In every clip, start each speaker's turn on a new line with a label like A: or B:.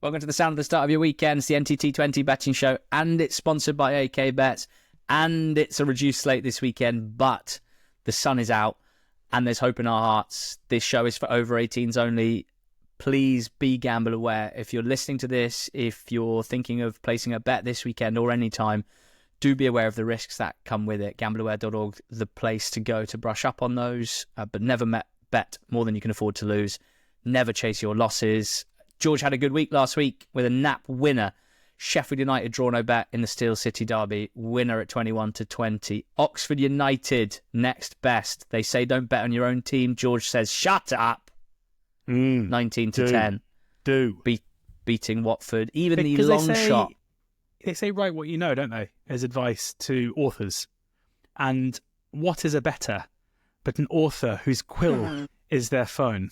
A: Welcome to the sound of the start of your weekend. It's the NTT20 Betting Show, and it's sponsored by AK Bets, and it's a reduced slate this weekend, but the sun is out, and there's hope in our hearts. This show is for over 18s only. Please be gamble aware. If you're listening to this, if you're thinking of placing a bet this weekend or any time, do be aware of the risks that come with it. Gambleaware.org, the place to go to brush up on those, but never bet more than you can afford to lose. Never chase your losses. George had a good week last week with a nap winner. Sheffield United draw no bet in the Steel City derby. Winner at 21-20. Oxford United next best. They say don't bet on your own team. George says shut up. 19-10. Beating Watford. Even the long shot.
B: They say write what you know, don't they? As advice to authors. And what is a better but an author whose quill is their phone?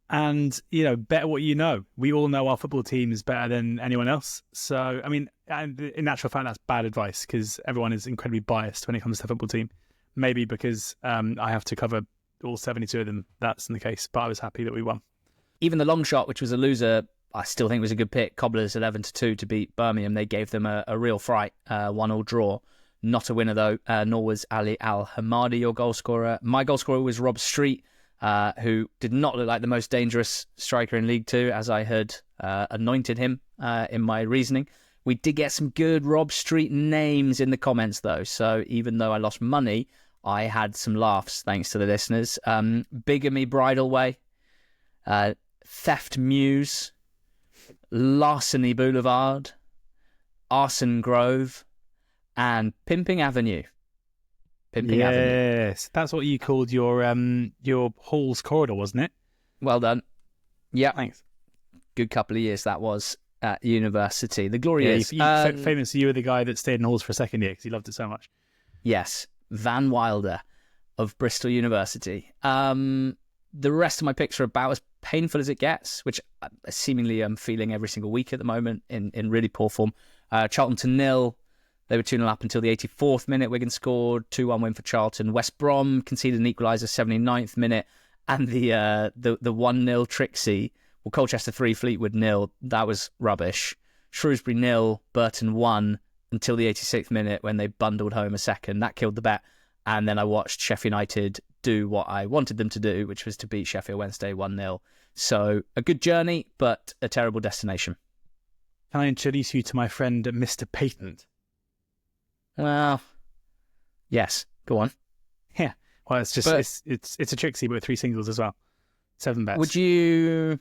B: And you know, bet what you know. We all know our football team is better than anyone else. So, I mean, in actual fact, that's bad advice because everyone is incredibly biased when it comes to the football team. Maybe because I have to cover all 72 of them. That's in the case. But I was happy that we won.
A: Even the long shot, which was a loser, I still think was a good pick. Cobblers 11-2 to beat Birmingham. They gave them a real fright. 1-1 draw. Not a winner, though, nor was Ali Al-Hamadi, your goal scorer. My goal scorer was Rob Street, who did not look like the most dangerous striker in League Two, as I had anointed him in my reasoning. We did get some good Rob Street names in the comments, though. So even though I lost money, I had some laughs, thanks to the listeners. Bigamy Bridleway, Theft Muse, Larceny Boulevard, Arson Grove, and Pimping Avenue.
B: Yes, that's what you called your Hall's corridor, wasn't it?
A: Well done. Yeah,
B: thanks.
A: Good couple of years that was at university. The glory is
B: famous. You were the guy that stayed in Halls for a second year because he loved it so much.
A: Yes, Van Wilder of Bristol University. The rest of my picks are about as painful as it gets, which seemingly I'm feeling every single week at the moment in really poor form. Charlton 0. They were 2-0 up until the 84th minute. Wigan scored 2-1 win for Charlton. West Brom conceded an equaliser 79th minute. And the 1-0 Trixie. Well, Colchester 3, Fleetwood 0. That was rubbish. Shrewsbury 0, Burton 1 until the 86th minute when they bundled home a second. That killed the bet. And then I watched Sheffield United do what I wanted them to do, which was to beat Sheffield Wednesday 1-0. So a good journey, but a terrible destination.
B: Can I introduce you to my friend Mr. Patent?
A: Well, yes. Go on.
B: Yeah. Well, it's just it's a Trixie, but with 3 singles as well. 7 bets.
A: Would you,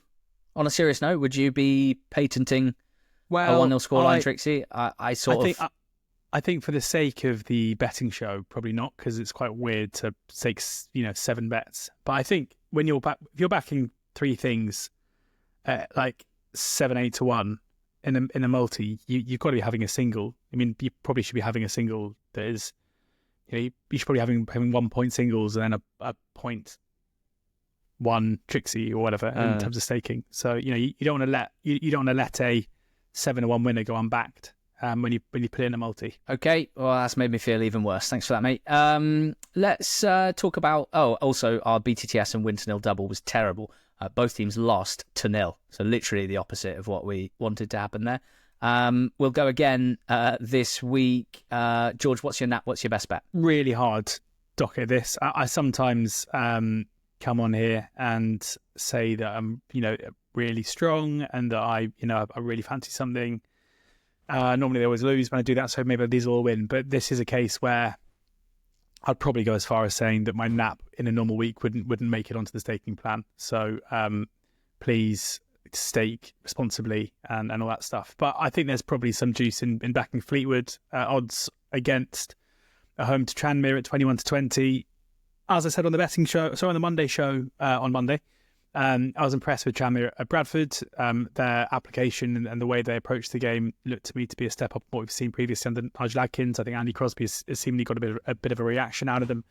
A: on a serious note, would you be patenting a 1-0 scoreline Trixie? I
B: think for the sake of the betting show, probably not, because it's quite weird to take 7 bets. But I think when if you're backing 3 things, like 7-8 to 1. In a multi, you've got to be having a single. I mean, you probably should be having a single that is, you should probably having 1 point singles and then a 0.1 Trixie or whatever in terms of staking. So you don't want to let a 7-1 winner go unbacked when you put it in a multi.
A: Okay, well that's made me feel even worse. Thanks for that, mate. Let's talk about also our BTTS and Winter 0 double was terrible. Both teams lost to 0, so literally the opposite of what we wanted to happen there. We'll go again this week. George, what's your best bet?
B: Really hard docket this. I sometimes come on here and say that I'm really strong and that I really fancy something. Normally they always lose when I do that, so maybe these will all win. But this is a case where I'd probably go as far as saying that my nap in a normal week wouldn't make it onto the staking plan. So please stake responsibly and all that stuff. But I think there's probably some juice in backing Fleetwood. Odds against a home to Tranmere at 21-20. As I said on the betting show, on the Monday show on Monday, I was impressed with Tranmere at Bradford. Their application and the way they approached the game looked to me to be a step up from what we've seen previously under Nigel Adkins. I think Andy Crosby has seemingly got a bit of a reaction out of them.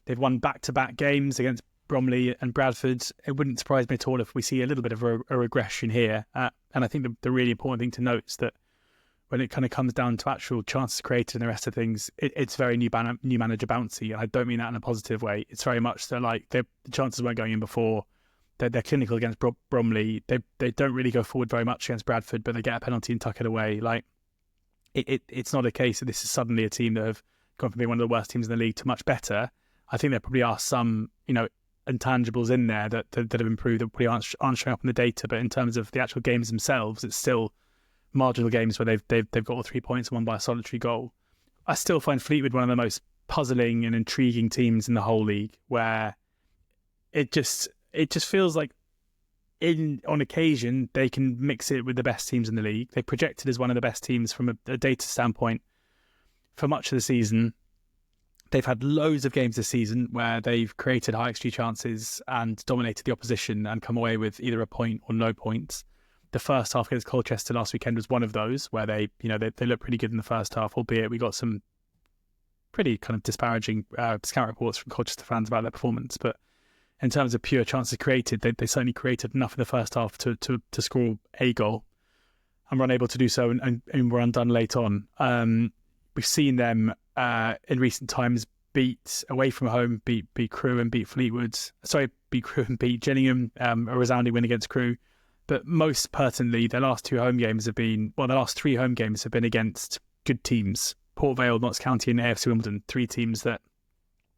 B: They've won back-to-back games against Bromley and Bradford. It wouldn't surprise me at all if we see a little bit of a regression here. And I think the really important thing to note is that when it kind of comes down to actual chances created and the rest of things, it's very new manager bouncy. And I don't mean that in a positive way. It's very much so like the chances weren't going in before. they're clinical against Bromley. They don't really go forward very much against Bradford, but they get a penalty and tuck it away. Like it's not a case that this is suddenly a team that have gone from being one of the worst teams in the league to much better. I think there probably are some, intangibles in there that have improved that probably aren't showing up in the data. But in terms of the actual games themselves, it's still marginal games where they've got all 3 points and won by a solitary goal. I still find Fleetwood one of the most puzzling and intriguing teams in the whole league, where it just feels like on occasion they can mix it with the best teams in the league. They projected as one of the best teams from a data standpoint for much of the season. They've had loads of games this season where they've created high XG chances and dominated the opposition and come away with either a point or no points. The first half against Colchester last weekend was one of those where they looked pretty good in the first half, albeit we got some pretty kind of disparaging scout reports from Colchester fans about their performance. But in terms of pure chances created, they certainly created enough in the first half to score a goal and were unable to do so and were undone late on. We've seen them in recent times beat away from home, beat Crewe and beat Fleetwood. Beat Crewe and beat Gillingham, a resounding win against Crewe. But most pertinently, their last three home games have been against good teams. Port Vale, Notts County and AFC Wimbledon, three teams that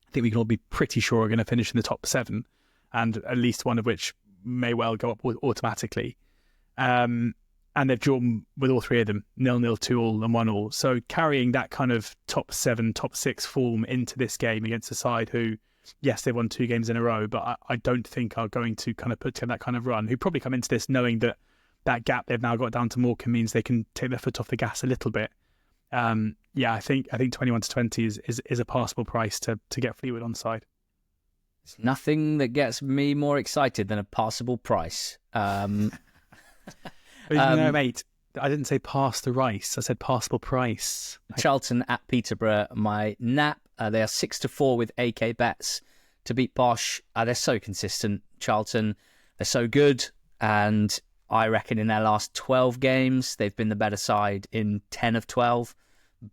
B: I think we can all be pretty sure are going to finish in the top 7, and at least one of which may well go up automatically. And they've drawn with all three of them, 0-0, 2-2 and 1-1. So carrying that kind of top 7, top 6 form into this game against a side who, yes, they've won 2 games in a row, but I don't think are going to kind of put together that kind of run, who probably come into this knowing that gap they've now got down to Morecambe means they can take their foot off the gas a little bit. I think 21-20 is a passable price to get Fleetwood on side.
A: There's nothing that gets me more excited than a passable price.
B: No, mate, I didn't say pass the rice. I said passable price.
A: Charlton at Peterborough, my nap. They are 6-4 with AK bets to beat Bosch. They're so consistent, Charlton. They're so good. And I reckon in their last 12 games, they've been the better side in 10 of 12.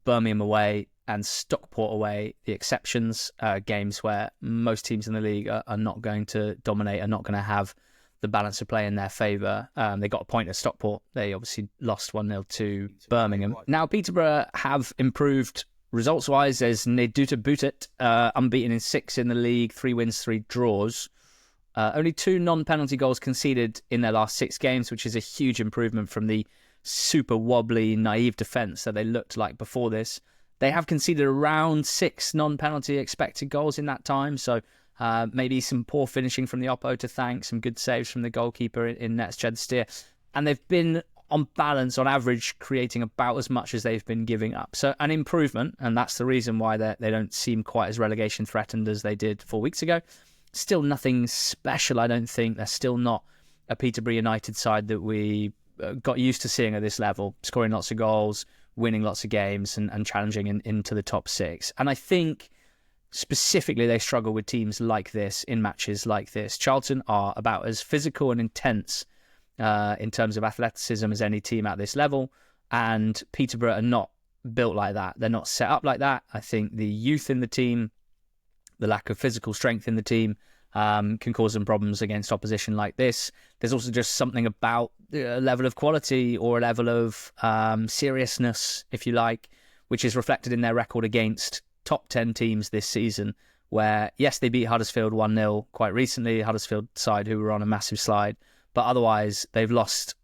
A: Birmingham away and Stockport away, the exceptions, games where most teams in the league are not going to dominate, are not going to have the balance of play in their favour. They got a point at Stockport. They obviously lost 1-0 to Birmingham. Now, Peterborough have improved results-wise. There's Neduta Butet, unbeaten in 6 in the league, 3 wins, 3 draws. Only 2 non-penalty goals conceded in their last 6 games, which is a huge improvement from the super wobbly, naive defence that they looked like before this. They have conceded around 6 non-penalty expected goals in that time, so maybe some poor finishing from the oppo to thank, some good saves from the goalkeeper in nets Jed Steer. And they've been, on balance, on average, creating about as much as they've been giving up. So an improvement, and that's the reason why they don't seem quite as relegation threatened as they did 4 weeks ago. Still nothing special, I don't think. They're still not a Peterborough United side that we got used to seeing at this level, scoring lots of goals, winning lots of games and challenging into the top 6. And I think specifically they struggle with teams like this in matches like this. Charlton are about as physical and intense in terms of athleticism as any team at this level, and Peterborough are not built like that. They're not set up like that. I think the youth in the team, the lack of physical strength in the team can cause them problems against opposition like this. There's also just something about a level of quality or a level of seriousness, if you like, which is reflected in their record against top 10 teams this season, where, yes, they beat Huddersfield 1-0 quite recently, Huddersfield side who were on a massive slide, but otherwise they've lost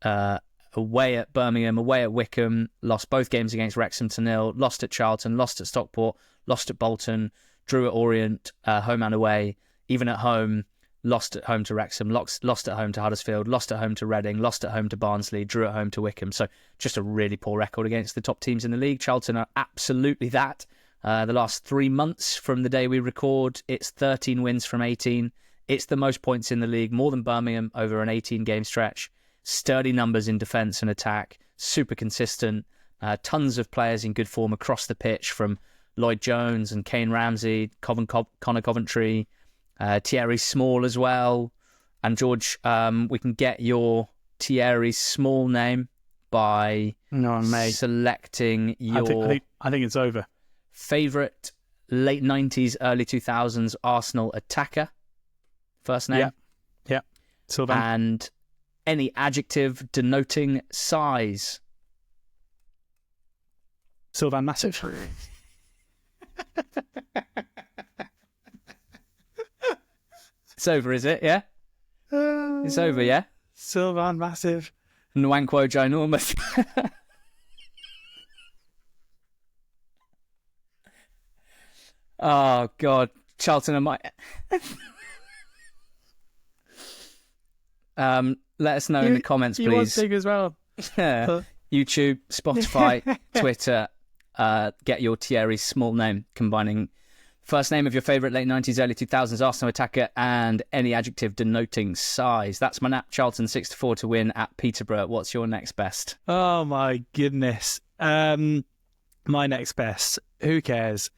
A: away at Birmingham, away at Wickham, lost both games against Wrexham to 0, lost at Charlton, lost at Stockport, lost at Bolton, drew at Orient, home and away, even at home, lost at home to Wrexham, lost at home to Huddersfield, lost at home to Reading, lost at home to Barnsley, drew at home to Wickham. So just a really poor record against the top teams in the league. Charlton are absolutely that. The last 3 months from the day we record, it's 13 wins from 18. It's the most points in the league, more than Birmingham over an 18-game stretch. Sturdy numbers in defence and attack, super consistent. Tons of players in good form across the pitch, from Lloyd Jones and Kane Ramsey, Connor Coventry, Thierry Small as well. And George, we can get your Thierry Small name by selecting your...
B: I think it's over.
A: Favourite late 90s, early 2000s Arsenal attacker. First name?
B: Yeah. Sylvan.
A: And any adjective denoting size.
B: Sylvan Massive.
A: It's over, is it? Yeah? It's over, yeah?
B: Sylvan Massive.
A: Nwankwo Ginormous. Oh, God. Charlton, am I... let us know in the comments, please.
B: You want big as well.
A: YouTube, Spotify, Twitter. Get your Thierry's small name, combining first name of your favourite late 90s, early 2000s Arsenal attacker and any adjective denoting size. That's my nap. Charlton 6-4 to win at Peterborough. What's your next best?
B: Oh, my goodness. My next best, who cares,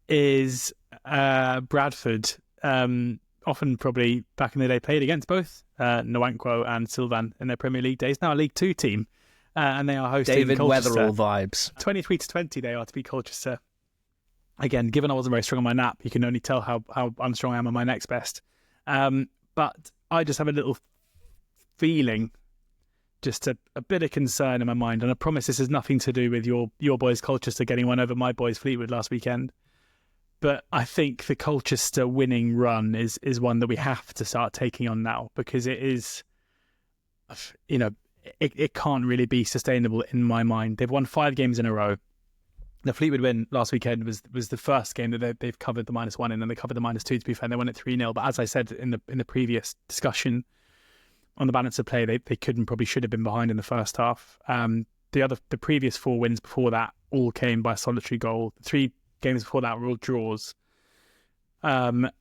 B: is Bradford. Often probably back in the day played against both Nwankwo and Sylvan in their Premier League days. Now a League Two team, and they are hosting
A: David
B: Colchester.
A: Weatherall vibes.
B: 23-20 they are to beat Colchester. Again, given I wasn't very strong on my nap, you can only tell how unstrong I am on my next best. But I just have a little feeling, just a bit of concern in my mind, and I promise this has nothing to do with your boys Colchester getting one over my boys Fleetwood last weekend. But I think the Colchester winning run is one that we have to start taking on now, because it is, it can't really be sustainable in my mind. They've won 5 games in a row. The Fleetwood win last weekend was the first game that they've covered the -1 in, and they covered the -2, to be fair. They won it 3-0. But as I said in the previous discussion on the balance of play, they probably should have been behind in the first half. The previous 4 wins before that all came by a solitary goal. 3 games before that were all draws. The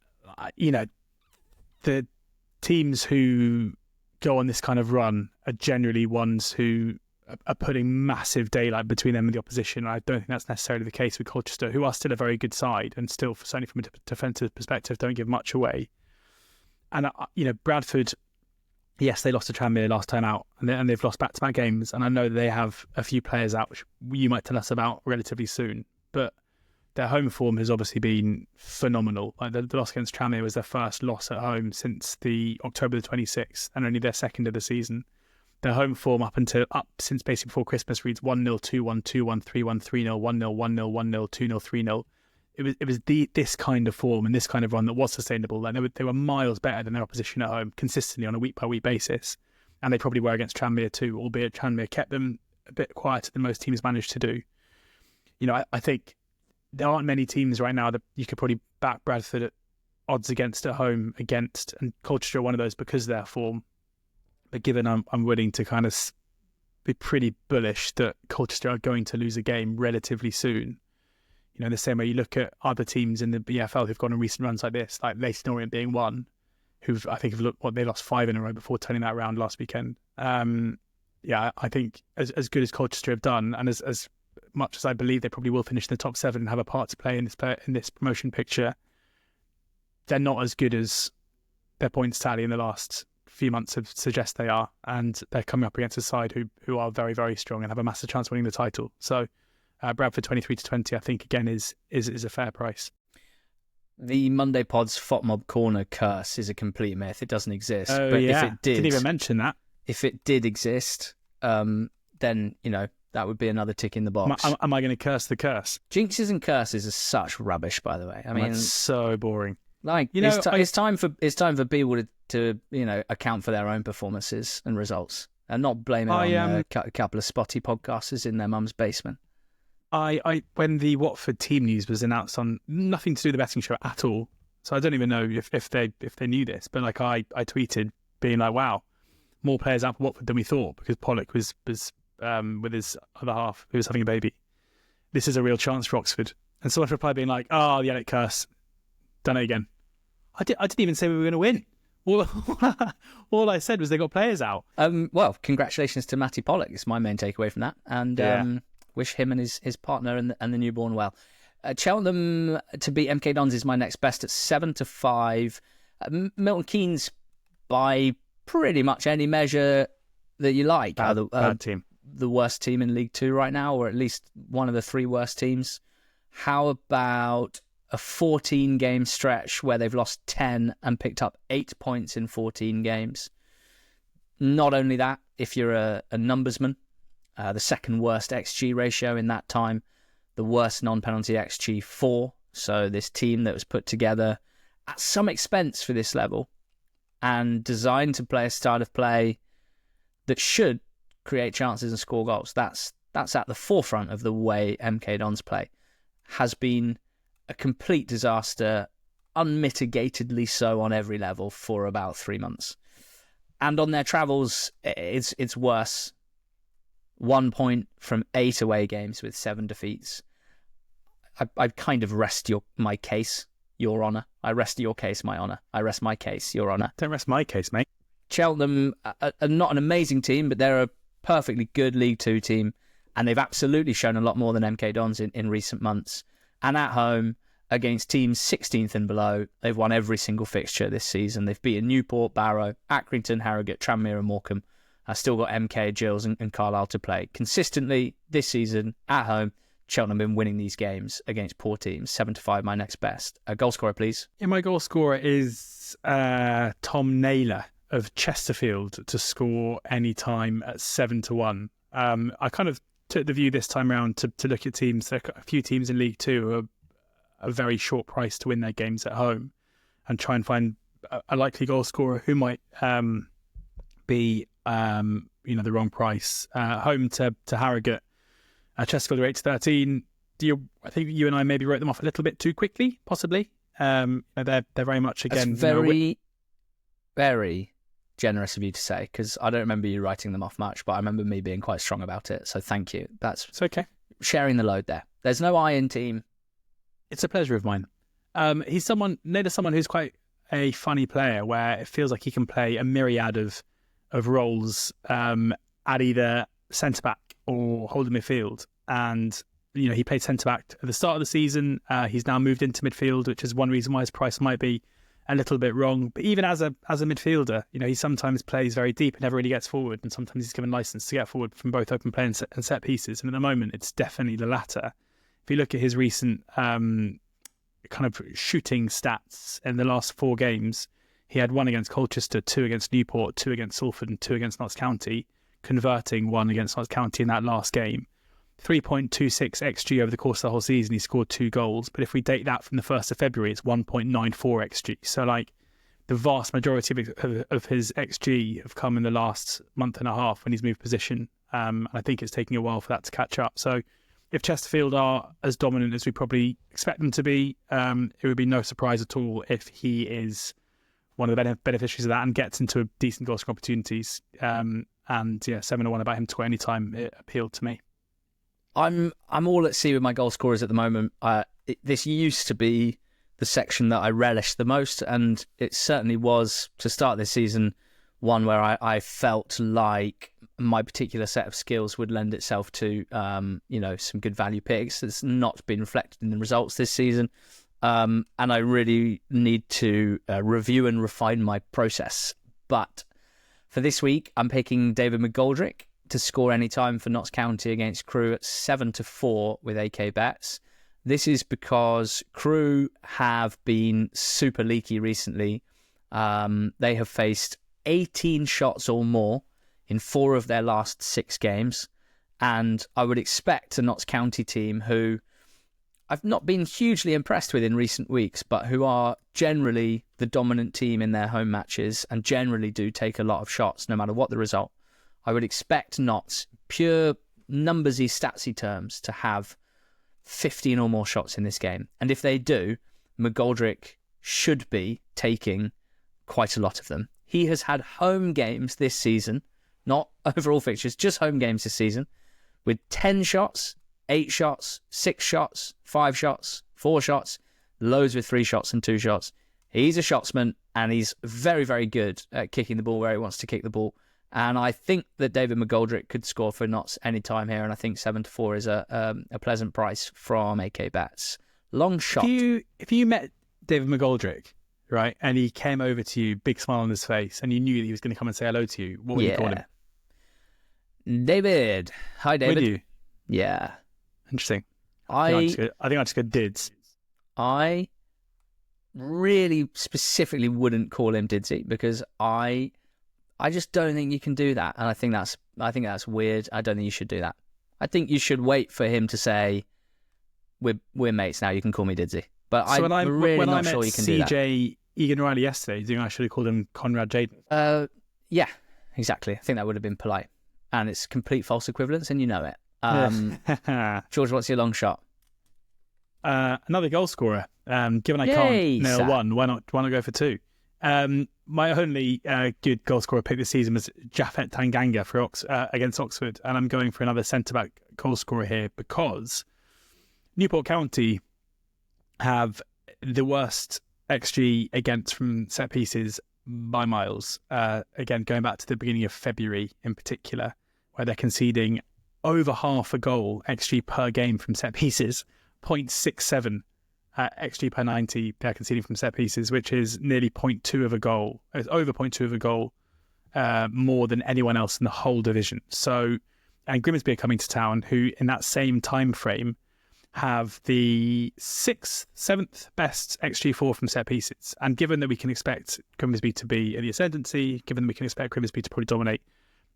B: teams who go on this kind of run are generally ones who are putting massive daylight between them and the opposition. I don't think that's necessarily the case with Colchester, who are still a very good side and still, certainly from a defensive perspective, don't give much away. And Bradford, yes, they lost to Tranmere last time out, and they've lost back-to-back games. And I know that they have a few players out, which you might tell us about relatively soon. But their home form has obviously been phenomenal. Like the loss against Tranmere was their first loss at home since the October the 26th, and only their second of the season. Their home form up since basically before Christmas reads 1-0, 2-1, 2-1, 3-1, 3-0, 1-0, 1-0, 1-0, 2-0, 3-0. It was this kind of form and this kind of run that was sustainable. Like they were miles better than their opposition at home consistently on a week-by-week basis, and they probably were against Tranmere too, albeit Tranmere kept them a bit quieter than most teams managed to do. I think there aren't many teams right now that you could probably back Bradford at odds against at home against, and Colchester are one of those because of their form. But given I'm willing to kind of be pretty bullish that Colchester are going to lose a game relatively soon. In the same way you look at other teams in the BFL who've gone on recent runs like this, like Leyton Orient being one, who've I think have looked they lost 5 in a row before turning that around last weekend. I think as good as Colchester have done, and as much as I believe they probably will finish in the top 7 and have a part to play in this promotion picture, they're not as good as their points tally in the last few months have suggest they are, and they're coming up against a side who are very, very strong and have a massive chance of winning the title. So Bradford 23-20 I think again is a fair price.
A: The Monday Pod's FOTMob Corner curse is a complete myth. It doesn't exist.
B: Oh,
A: but
B: yeah.
A: if it did,
B: didn't even mention that.
A: If it did exist, then that would be another tick in the box.
B: Am I going to curse the curse?
A: Jinxes and curses are such rubbish, by the way. I mean,
B: that's so boring.
A: Like it's time for people to account for their own performances and results, and not blame it on a couple of spotty podcasters in their mum's basement.
B: When the Watford team news was announced on nothing to do with the betting show at all, so I don't even know if they knew this, but like I tweeted being like, wow, more players out for Watford than we thought, because Pollock was with his other half who was having a baby. This is a real chance for Oxford. And someone replied being like, oh, the Elliot curse, done it again. I didn't even say we were going to win. All I said was they got players out.
A: Well, congratulations to Matty Pollock. It's my main takeaway from that. And wish him and his partner and the newborn well. Cheltenham to beat MK Dons is my next best at 7-5. Milton Keynes, by pretty much any measure that you like,
B: bad team.
A: The worst team in League Two right now, or at least one of the 3 worst teams. How about a 14-game stretch where they've lost 10 and picked up 8 points in 14 games? Not only that, if you're a numbersman, the second worst XG ratio in that time, the worst non-penalty XG 4. So this team that was put together at some expense for this level and designed to play a style of play that should create chances and score goals. That's at the forefront of the way MK Dons play. Has been a complete disaster, unmitigatedly so on every level for about 3 months. And on their travels, it's worse. 1 point from 8 away games with 7 defeats. I'd kind of rest my case, Your Honour. I rest your case, my honour. I rest my case, Your Honour.
B: Don't rest my case, mate.
A: Cheltenham are not an amazing team, but they're a perfectly good League Two team, and they've absolutely shown a lot more than MK Dons in recent months. And at home, against teams 16th and below, they've won every single fixture this season. They've beaten Newport, Barrow, Accrington, Harrogate, Tranmere and Morecambe. Still got MK, Gills and Carlisle to play. Consistently this season, at home, Cheltenham have been winning these games against poor teams. 7-5, my next best. Goal scorer, please.
B: Yeah, my goal scorer is Tom Naylor of Chesterfield to score any time at 7-1. I kind of took the view this time around to look at teams. There are a few teams in League Two who are a very short price to win their games at home, and try and find a likely goal scorer who might be the wrong price. Home to Harrogate, Chesterfield are 8-13. I think you and I maybe wrote them off a little bit too quickly, possibly. They're very much again.
A: That's very, very generous of you to say, because I don't remember you writing them off much, but I remember me being quite strong about it. So thank you. It's
B: okay.
A: Sharing the load there. There's no I in team.
B: It's a pleasure of mine. Naylor's someone who's quite a funny player, where it feels like he can play a myriad of roles at either centre back or holding midfield. And he played centre back at the start of the season. He's now moved into midfield, which is one reason why his price might be a little bit wrong. But even as a midfielder, he sometimes plays very deep and never really gets forward, and sometimes he's given license to get forward from both open play and set pieces. And at the moment, it's definitely the latter. If you look at his recent kind of shooting stats in the last 4 games, he had 1 against Colchester, 2 against Newport, 2 against Salford and 2 against Notts County, converting 1 against Notts County in that last game. 3.26 XG over the course of the whole season. He scored 2 goals. But if we date that from the 1st of February, it's 1.94 XG. So the vast majority of his XG have come in the last month and a half when he's moved position. And I think it's taking a while for that to catch up. So if Chesterfield are as dominant as we probably expect them to be, it would be no surprise at all if he is one of the beneficiaries of that and gets into decent goal scoring opportunities. 7-1 about him to any time, it appealed to me.
A: I'm all at sea with my goal scorers at the moment. This used to be the section that I relished the most, and it certainly was, to start this season, one where I felt like my particular set of skills would lend itself to some good value picks. It's not been reflected in the results this season, and I really need to review and refine my process. But for this week, I'm picking David McGoldrick to score any time for Notts County against Crewe at 7-4 with AK bets. This is because Crewe have been super leaky recently. They have faced 18 shots or more in 4 of their last 6 games. And I would expect a Notts County team who I've not been hugely impressed with in recent weeks, but who are generally the dominant team in their home matches and generally do take a lot of shots no matter what the result. I would expect Notts, pure numbersy, statsy terms, to have 15 or more shots in this game. And if they do, McGoldrick should be taking quite a lot of them. He has had home games this season, not overall fixtures, just home games this season, with 10 shots, 8 shots, 6 shots, 5 shots, 4 shots, loads with 3 shots and 2 shots. He's a shotsman, and he's very, very good at kicking the ball where he wants to kick the ball. And I think that David McGoldrick could score for Notts any time here, and I think 7-4 is a pleasant price from AK Bets. Long shot.
B: If you met David McGoldrick, right, and he came over to you, big smile on his face, and you knew that he was going to come and say hello to you, what would you call him?
A: David. Hi, David.
B: Would you?
A: Yeah.
B: Interesting. I think I just go Dids.
A: I really specifically wouldn't call him Didsy, because I I just don't think you can do that, and I think that's weird. I don't think you should do that. I think you should wait for him to say, "We're mates now. You can call me Didzy." But
B: So
A: I'm really not sure you can do that.
B: CJ Egan Riley yesterday, do you think I should have called him Conrad Jaden?
A: Yeah, exactly. I think that would have been polite, and it's complete false equivalence, and you know it. George, what's your long shot?
B: Another goal scorer. Given I can't nail one, why not go for two? My only good goal scorer pick this season was Japhet Tanganga for against Oxford, and I'm going for another centre-back goal scorer here because Newport County have the worst XG against from set pieces by miles. Again, going back to the beginning of February in particular, where they're conceding over half a goal XG per game from set pieces, 0.67 XG per 90 they're conceding from set pieces, which is nearly 0.2 of a goal. It's over 0.2 of a goal more than anyone else in the whole division. So, and Grimsby are coming to town, who in that same time frame have the 6th, 7th best XG4 from set pieces. And given that we can expect Grimsby to be in the ascendancy, given that we can expect Grimsby to probably dominate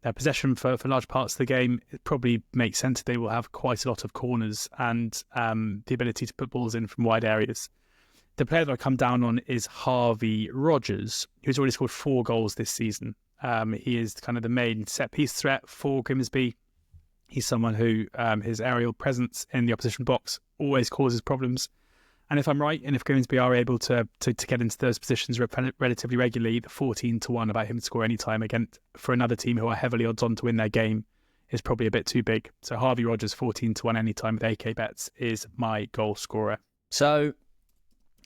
B: their possession for large parts of the game, it probably makes sense that they will have quite a lot of corners and the ability to put balls in from wide areas. The player that I come down on is Harvey Rogers, who's already scored 4 goals this season. He is kind of the main set-piece threat for Grimsby. He's someone who his aerial presence in the opposition box always causes problems. And if I'm right, and if Grimsby are able to get into those positions relatively regularly, the 14-1 about him to score any time again for another team who are heavily odds on to win their game is probably a bit too big. So Harvey Rogers 14-1 any time with AK bets is my goal scorer.
A: So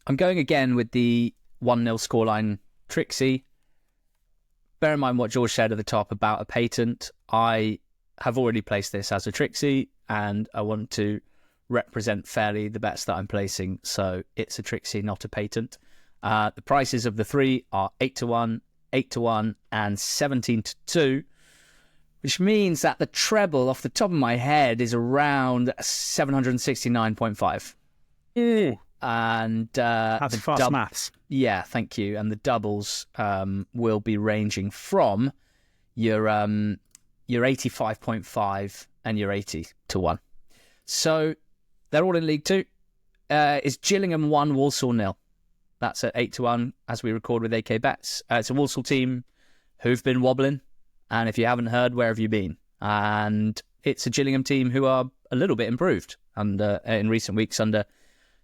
A: I'm going again with the 1-0 scoreline Trixie. Bear in mind what George said at the top about a patent. I have already placed this as a Trixie, and I want to represent fairly the bets that I'm placing, so it's a Trixie, not a patent. The prices of the 3 are 8-1, 8-1, and 17-2, which means that the treble off the top of my head is around 769.5. And
B: that's fast maths.
A: Yeah, thank you. And the doubles will be ranging from your 85.5 and your 80-1. So they're all in League 2. Is Gillingham 1, Walsall 0? That's at 8-1 as we record with AK Bets. It's a Walsall team who've been wobbling. And if you haven't heard, where have you been? And it's a Gillingham team who are a little bit improved in recent weeks under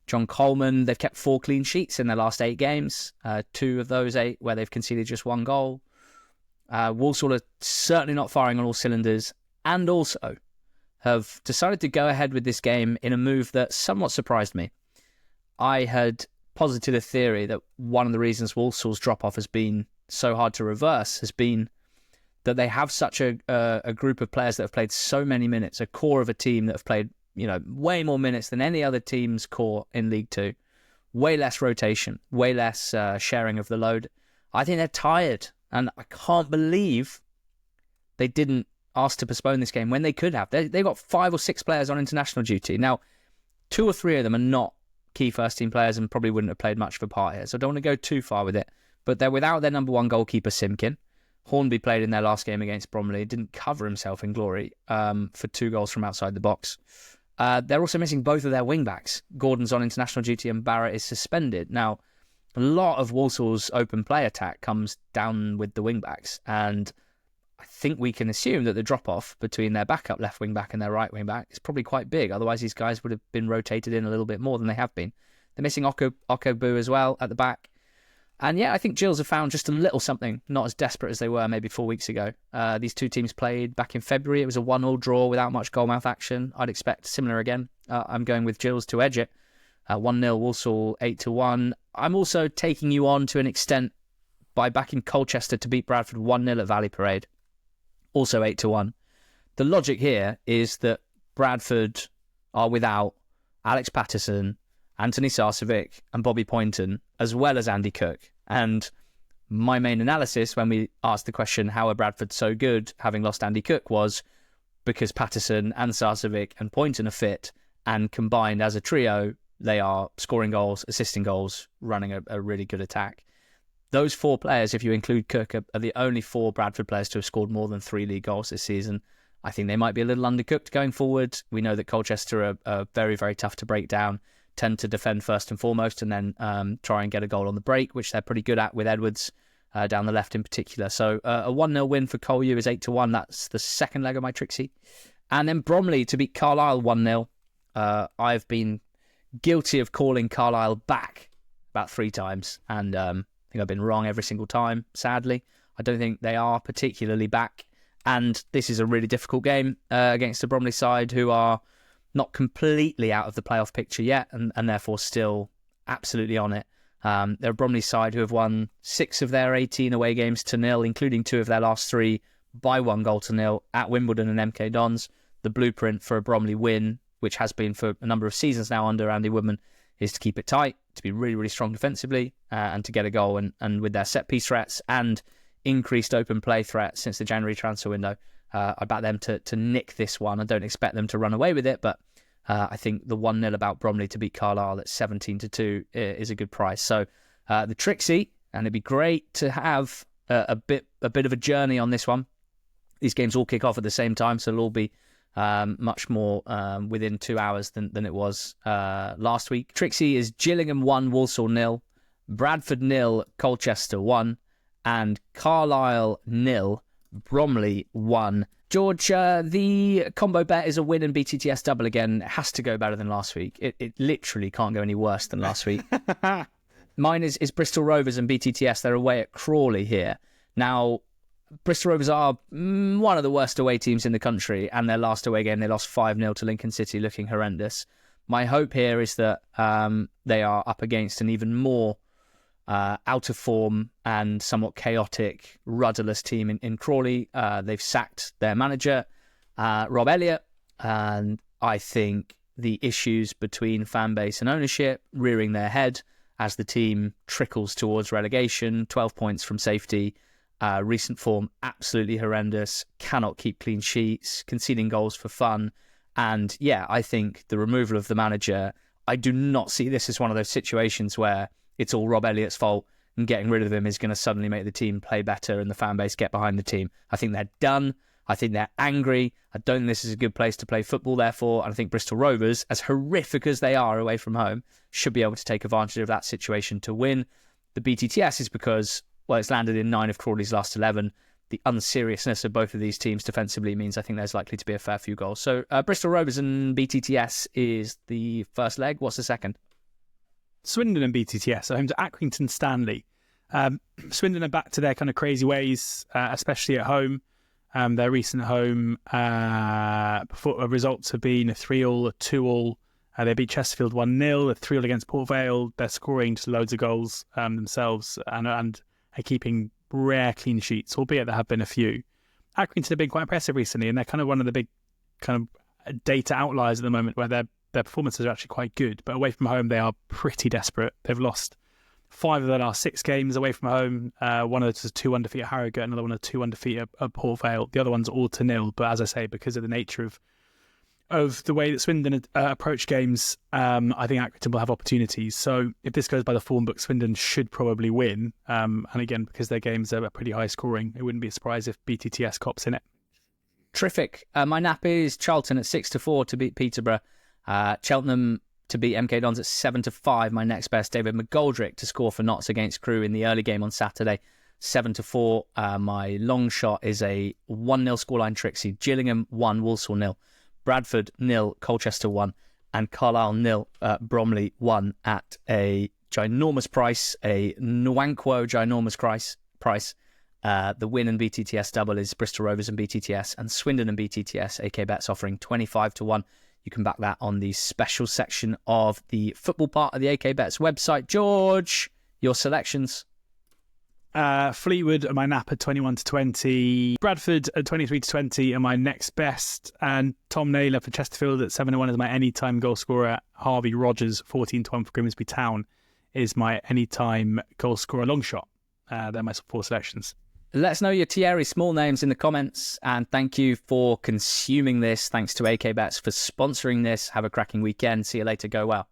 A: John Coleman. They've kept 4 clean sheets in their last 8 games. 2 of those 8 where they've conceded just 1 goal. Walsall are certainly not firing on all cylinders, and also have decided to go ahead with this game in a move that somewhat surprised me. I had posited a theory that one of the reasons Walsall's drop-off has been so hard to reverse has been that they have such a group of players that have played so many minutes, a core of a team that have played way more minutes than any other team's core in League 2. Way less rotation, way less sharing of the load. I think they're tired, and I can't believe they didn't ask to postpone this game when they could have. They've got 5 or 6 players on international duty. Now, 2 or 3 of them are not key first-team players and probably wouldn't have played much of a part here, so I don't want to go too far with it. But they're without their number 1 goalkeeper, Simkin. Hornby played in their last game against Bromley, didn't cover himself in glory for 2 goals from outside the box. They're also missing both of their wing-backs. Gordon's on international duty and Barrett is suspended. Now, a lot of Walsall's open play attack comes down with the wing-backs, and I think we can assume that the drop-off between their backup left wing-back and their right wing-back is probably quite big. Otherwise, these guys would have been rotated in a little bit more than they have been. They're missing Okobu as well at the back. And yeah, I think Gills have found just a little something, not as desperate as they were maybe 4 weeks ago. These 2 teams played back in February. It was a 1-1 draw without much goalmouth action. I'd expect similar again. I'm going with Gills to edge it. 1-0 Walsall, 8-1. I'm also taking you on to an extent by backing Colchester to beat Bradford 1-0 at Valley Parade. Also 8-1. The logic here is that Bradford are without Alex Patterson, Anthony Sarcevic and Bobby Poynton, as well as Andy Cook. And my main analysis when we asked the question, how are Bradford so good having lost Andy Cook, was because Patterson and Sarcevic and Poynton are fit, and combined as a trio, they are scoring goals, assisting goals, running a really good attack. Those 4 players, if you include Cook, are the only 4 Bradford players to have scored more than 3 league goals this season. I think they might be a little undercooked going forward. We know that Colchester are very, very tough to break down, tend to defend first and foremost, and then try and get a goal on the break, which they're pretty good at with Edwards down the left in particular. So a 1-0 win for Col U is 8-1. That's the second leg of my Trixie. And then Bromley to beat Carlisle 1-0. I've been guilty of calling Carlisle back about 3 times, and I think I've been wrong every single time, sadly. I don't think they are particularly back. And this is a really difficult game against the Bromley side, who are not completely out of the playoff picture yet, and therefore still absolutely on it. They're a Bromley side who have won 6 of their 18 away games to 0, including 2 of their last 3 by 1 goal to 0 at Wimbledon and MK Dons. The blueprint for a Bromley win, which has been for a number of seasons now under Andy Woodman, is to keep it tight, to be really, really strong defensively, and to get a goal. And with their set-piece threats and increased open play threat since the January transfer window, I back them to nick this one. I don't expect them to run away with it, but I think the 1-0 about Bromley to beat Carlisle at 17-2 is a good price. So the Trixie, and it'd be great to have a bit of a journey on this one. These games all kick off at the same time, so it'll all be much more within 2 hours than it was last week. Trixie is Gillingham 1, Walsall 0, Bradford 0, Colchester 1, and Carlisle 0, Bromley 1. George, the combo bet is a win and BTTS double again. It has to go better than last week. It literally can't go any worse than last week. Mine is Bristol Rovers and BTTS. They're away at Crawley here. Now, Bristol Rovers are one of the worst away teams in the country, and their last away game, they lost 5-0 to Lincoln City, looking horrendous. My hope here is that they are up against an even more out of form and somewhat chaotic, rudderless team in Crawley. They've sacked their manager, Rob Elliott, and I think the issues between fan base and ownership rearing their head as the team trickles towards relegation, 12 points from safety, recent form absolutely horrendous, cannot keep clean sheets, conceding goals for fun. And yeah, I think the removal of the manager, I do not see this as one of those situations where it's all Rob Elliott's fault and getting rid of him is going to suddenly make the team play better and the fan base get behind the team. I think they're done. I think they're angry. I don't think this is a good place to play football, therefore. And I think Bristol Rovers, as horrific as they are away from home, should be able to take advantage of that situation to win. The BTTS is because, well, it's landed in 9 of Crawley's last 11. The unseriousness of both of these teams defensively means I think there's likely to be a fair few goals. So Bristol Rovers and BTTS is the first leg. What's the second?
B: Swindon and BTTS are home to Accrington Stanley. Swindon are back to their kind of crazy ways, especially at home. Their recent home results have been a 3-3, a 2-2. They beat Chesterfield 1-0, a 3-3 against Port Vale. They're scoring just loads of goals themselves and are keeping rare clean sheets, albeit there have been a few. Accrington have been quite impressive recently, and they're kind of one of the big kind of data outliers at the moment where their performances are actually quite good. But away from home, they are pretty desperate. They've lost 5 of their last 6 games away from home. One of those is 2 undefeated at Harrogate, another one 2 undefeated at Port Vale. The other one's all to 0. But as I say, because of the nature of the way that Swindon approach games, I think Accrington will have opportunities. So if this goes by the form book, Swindon should probably win. And again, because their games are pretty high scoring, it wouldn't be a surprise if BTTS cops in it.
A: Terrific. My nap is Charlton at 6-4 to beat Peterborough. Cheltenham to beat MK Dons at 7-5. My next best, David McGoldrick to score for Notts against Crewe in the early game on Saturday, 7-4. My long shot is a 1-0 scoreline Trixie. Gillingham 1, Walsall 0. Bradford 0, Colchester 1, and Carlisle 0, Bromley 1 at a ginormous price, a Nwankwo ginormous price. The win and BTTS double is Bristol Rovers and BTTS, and Swindon and BTTS, AK Bets offering 25-1. You can back that on the special section of the football part of the AK Bets website. George, your selections.
B: Fleetwood are my nap at 21-20. Bradford at 23-20 are my next best. And Tom Naylor for Chesterfield at 7-1 is my anytime goal scorer. Harvey Rogers, 14-1 for Grimsby Town, is my anytime goal scorer long shot. They're my 4 selections.
A: Let us know your Thierry Small names in the comments, and thank you for consuming this. Thanks to AK Bets for sponsoring this. Have a cracking weekend. See you later. Go well.